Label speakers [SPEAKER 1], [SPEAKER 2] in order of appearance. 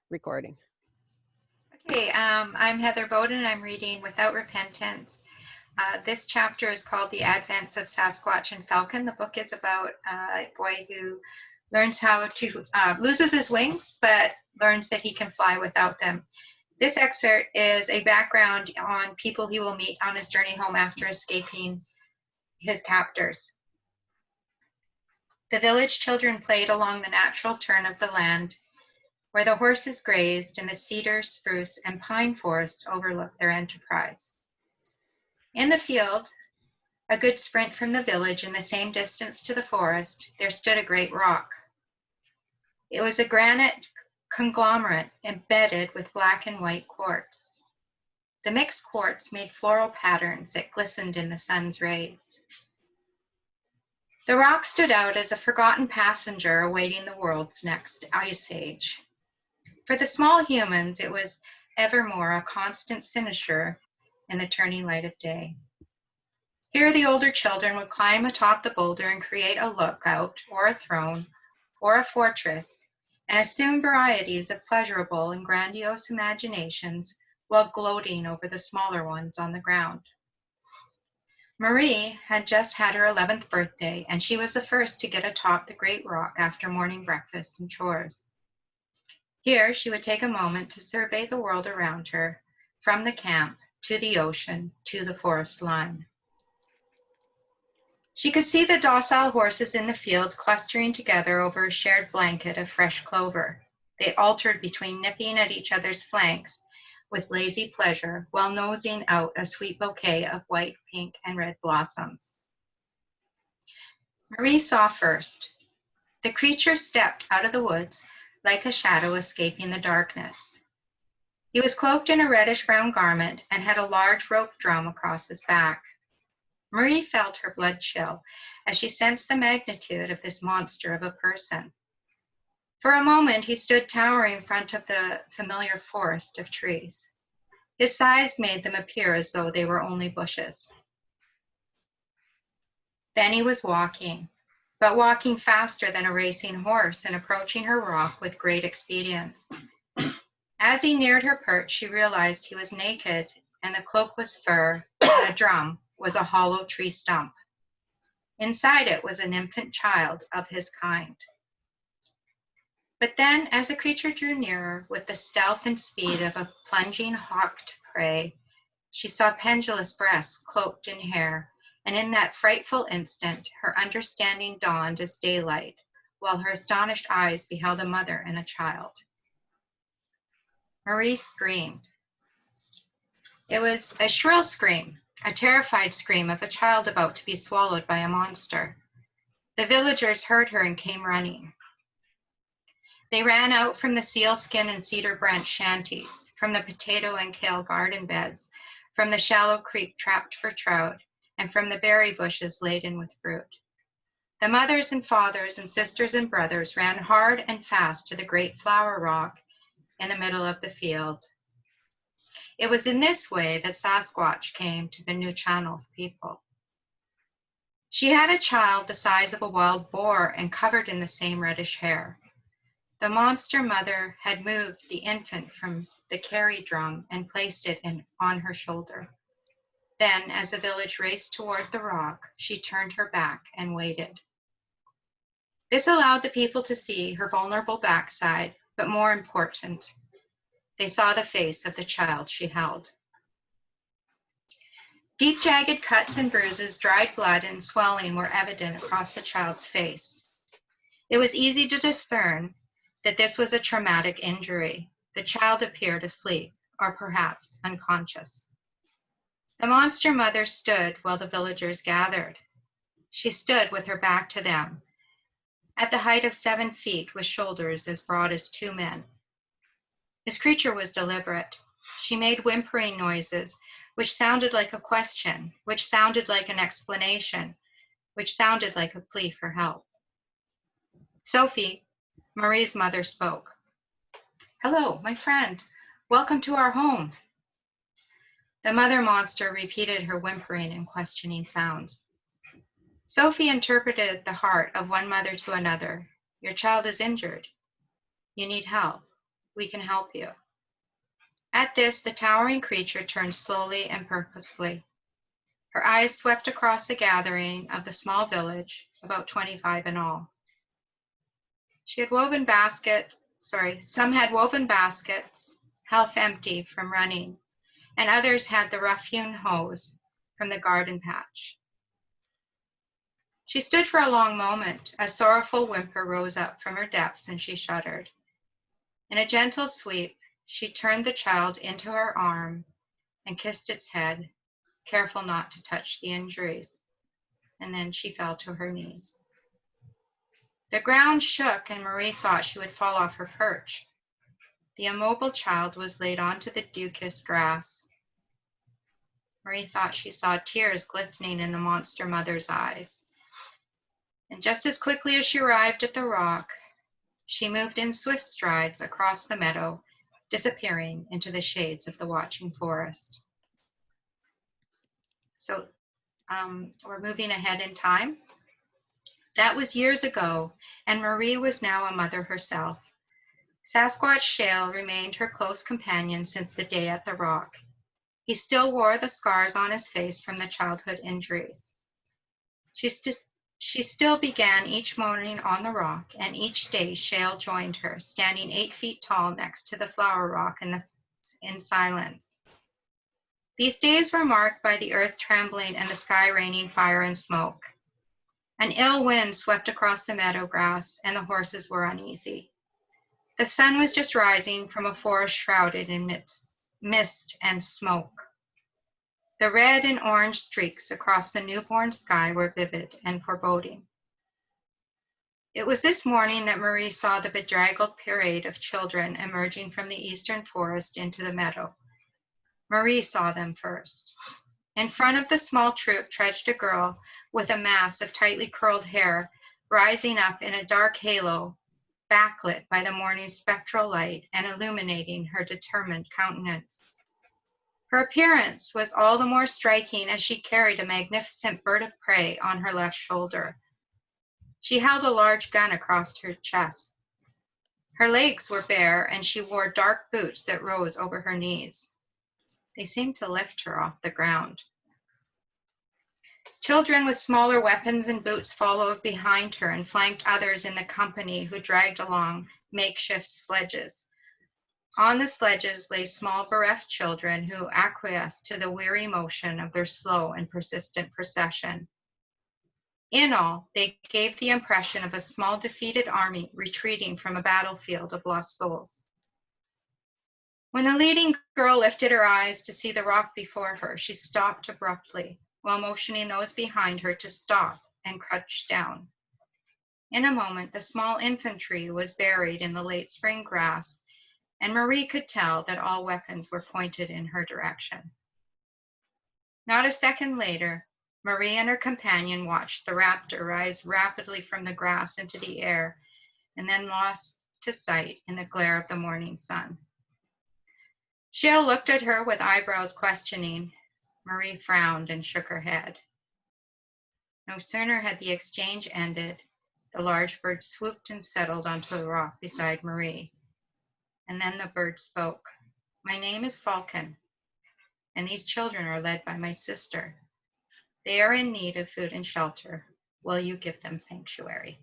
[SPEAKER 1] recording.
[SPEAKER 2] Okay, I'm Heather Bowden and I'm reading Without Repentance. This chapter is called The Advents of Sasquatch and Falcon. The book is about a boy who learns how to, loses his wings, but learns that he can fly without them. This excerpt is a background on people he will meet on his journey home after escaping his captors. The village children played along the natural turn of the land, where the horses grazed and the cedar, spruce, and pine forest overlooked their enterprise. In the field, a good sprint from the village and the same distance to the forest, there stood a great rock. It was a granite conglomerate embedded with black and white quartz. The mixed quartz made floral patterns that glistened in the sun's rays. The rock stood out as a forgotten passenger awaiting the world's next ice age. For the small humans, it was evermore a constant cynosure in the turning light of day. Here the older children would climb atop the boulder and create a lookout, or a throne, or a fortress, and assume varieties of pleasurable and grandiose imaginations while gloating over the smaller ones on the ground. Marie had just had her 11th birthday, and she was the first to get atop the great rock after morning breakfast and chores. Here she would take a moment to survey the world around her, from the camp to the ocean to the forest line. She could see the docile horses in the field clustering together over a shared blanket of fresh clover. They altered between nipping at each other's flanks with lazy pleasure while nosing out a sweet bouquet of white, pink, and red blossoms. Marie saw first. The creature stepped out of the woods like a shadow escaping the darkness. He was cloaked in a reddish-brown garment and had a large rope drum across his back. Marie felt her blood chill as she sensed the magnitude of this monster of a person. For a moment, he stood towering in front of the familiar forest of trees. His size made them appear as though they were only bushes. Then he was walking, but walking faster than a racing horse and approaching her rock with great expedience. As he neared her perch, she realized he was naked, and the cloak was fur, and the drum was a hollow tree stump. Inside it was an infant child of his kind. But then, as the creature drew nearer with the stealth and speed of a plunging hawked prey, she saw pendulous breasts cloaked in hair, and in that frightful instant, her understanding dawned as daylight, while her astonished eyes beheld a mother and a child. Marie screamed. It was a shrill scream, a terrified scream of a child about to be swallowed by a monster. The villagers heard her and came running. They ran out from the sealskin and cedar branch shanties, from the potato and kale garden beds, from the shallow creek trapped for trout, and from the berry bushes laden with fruit. The mothers and fathers and sisters and brothers ran hard and fast to the great flower rock in the middle of the field. It was in this way that Sasquatch came to the new channel of people. She had a child the size of a wild boar and covered in the same reddish hair. The monster mother had moved the infant from the carry drum and placed it on her shoulder. Then, as the village raced toward the rock, she turned her back and waited. This allowed the people to see her vulnerable backside, but more important, they saw the face of the child she held. Deep jagged cuts and bruises, dried blood, and swelling were evident across the child's face. It was easy to discern that this was a traumatic injury. The child appeared asleep, or perhaps unconscious. The monster mother stood while the villagers gathered. She stood with her back to them, at the height of 7 feet, with shoulders as broad as 2 men. This creature was deliberate. She made whimpering noises, which sounded like a question, which sounded like an explanation, which sounded like a plea for help. Sophie, Marie's mother, spoke. "Hello, my friend. Welcome to our home." The mother monster repeated her whimpering and questioning sounds. Sophie interpreted the heart of one mother to another. "Your child is injured. You need help. We can help you." At this, the towering creature turned slowly and purposefully. Her eyes swept across the gathering of the small village, about 25 in all. Some had woven baskets, half empty from running, and others had the rough-hewn hose from the garden patch. She stood for a long moment. A sorrowful whimper rose up from her depths, and she shuddered. In a gentle sweep, she turned the child into her arm and kissed its head, careful not to touch the injuries, and then she fell to her knees. The ground shook, and Marie thought she would fall off her perch. The immobile child was laid onto the dew-kissed grass. Marie thought she saw tears glistening in the monster mother's eyes. And just as quickly as she arrived at the rock, she moved in swift strides across the meadow, disappearing into the shades of the watching forest. So we're moving ahead in time. That was years ago, and Marie was now a mother herself. Sasquatch Shale remained her close companion since the day at the rock. He still wore the scars on his face from the childhood injuries. She still began each morning on the rock, and each day Shale joined her, standing 8 feet tall next to the flower rock in silence. These days were marked by the earth trembling and the sky raining fire and smoke. An ill wind swept across the meadow grass, and the horses were uneasy. The sun was just rising from a forest shrouded in mist and smoke. The red and orange streaks across the newborn sky were vivid and foreboding. It was this morning that Marie saw the bedraggled parade of children emerging from the eastern forest into the meadow. Marie saw them first. In front of the small troop trudged a girl with a mass of tightly curled hair rising up in a dark halo, backlit by the morning's spectral light and illuminating her determined countenance. Her appearance was all the more striking as she carried a magnificent bird of prey on her left shoulder. She held a large gun across her chest. Her legs were bare, and she wore dark boots that rose over her knees. They seemed to lift her off the ground. Children with smaller weapons and boots followed behind her and flanked others in the company who dragged along makeshift sledges. On the sledges lay small bereft children who acquiesced to the weary motion of their slow and persistent procession. In all, they gave the impression of a small defeated army retreating from a battlefield of lost souls. When the leading girl lifted her eyes to see the rock before her, she stopped abruptly, while motioning those behind her to stop and crouch down. In a moment, the small infantry was buried in the late spring grass, and Marie could tell that all weapons were pointed in her direction. Not a second later, Marie and her companion watched the raptor rise rapidly from the grass into the air and then lost to sight in the glare of the morning sun. Shale looked at her with eyebrows questioning. Marie frowned and shook her head. No sooner had the exchange ended, the large bird swooped and settled onto the rock beside Marie. And then the bird spoke. "My name is Falcon, and these children are led by my sister. They are in need of food and shelter. Will you give them sanctuary?"